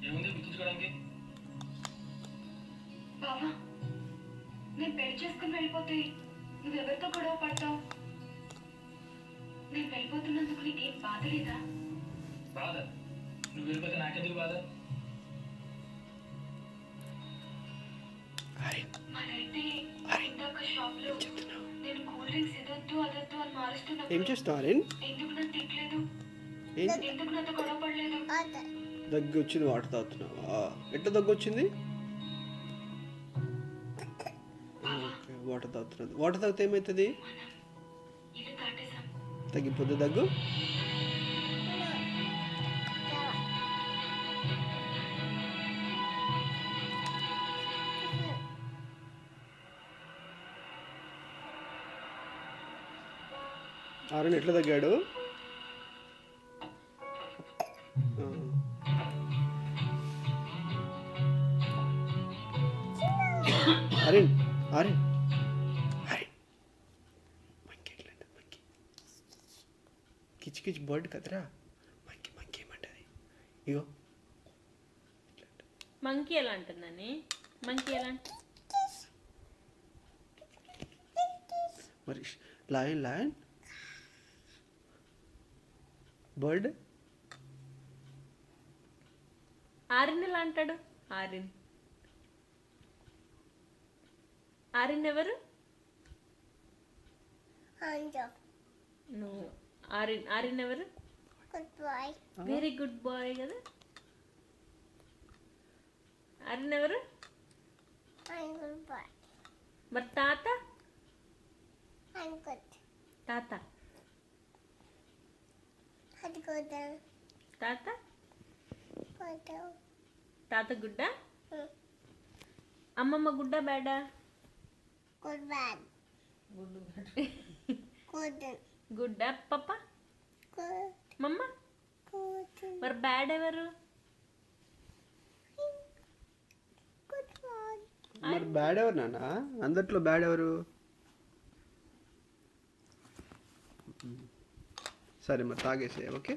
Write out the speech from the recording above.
ఏముంది గుర్తుంచుకోవడానికి? బావా, నేను పెళ్లి చేసుకుని వెళ్ళిపోతే నువ్వెవరితో గొడవ పడతావు? నేను వెళ్ళిపోతున్నందుకు నీకేం బాధ లేదా? బాధ? నువ్వు వెళ్ళిపోతే నాకెందుకు బాధ? మరైతే ఇందాక షాప్ లో నేను కూల్ డ్రింక్స్ ఇదొద్దు అదొద్దు అని ఏం మారుస్తున్నప్పుడు చేస్తావు అరేన్? ఎందుకు నన్ను తిట్టలేదు? ఎందుకు నాతో గొడవ పడలేదు? దగ్గు వచ్చింది, వాటర్ తాగుతున్నావా? ఎట్లా దగ్గు వచ్చింది? వాటర్ తాగుతున్నది. వాటర్ తాగితే ఏమవుతుంది? ఇల్లు దాటేశాం. తగ్గిపోద్ది దగ్గు? ఆరన్ ఎట్లా తగ్గాడు? అరేన్ అరేన్ అరేన్ మంకీ ఎట్లంటే మంకీ కిచ్ కిచ్ బర్డ్ కదరా. మంకీ మంకీ ఏమంటది? ఇగో మంకీ ఎలా అంటుందని? మంకీ ఎలా మరి లయన్ లయన్ బర్డ్ ఆరిన్ ఎలా అంటాడు? ఆరిన్ ఆరిన్ ఎవరు? నువ్వు ఆరిన్ ఆరిన్ ఎవరు? వెరీ గుడ్ బాయ్ కదా. ఆరిన్ ఎవరు? మరి తాత తాత తాత తాత గుడ్డ, అమ్మమ్మ గుడ్డ బ్యాడా? గుడ్డ పప్ప మమ్మ. మరి బ్యాడ్ ఎవరు? మరి బ్యాడ్ ఎవరు నాన్న? అందట్లో బ్యాడ్ ఎవరు? సరే మరి తాగేసే. ఓకే.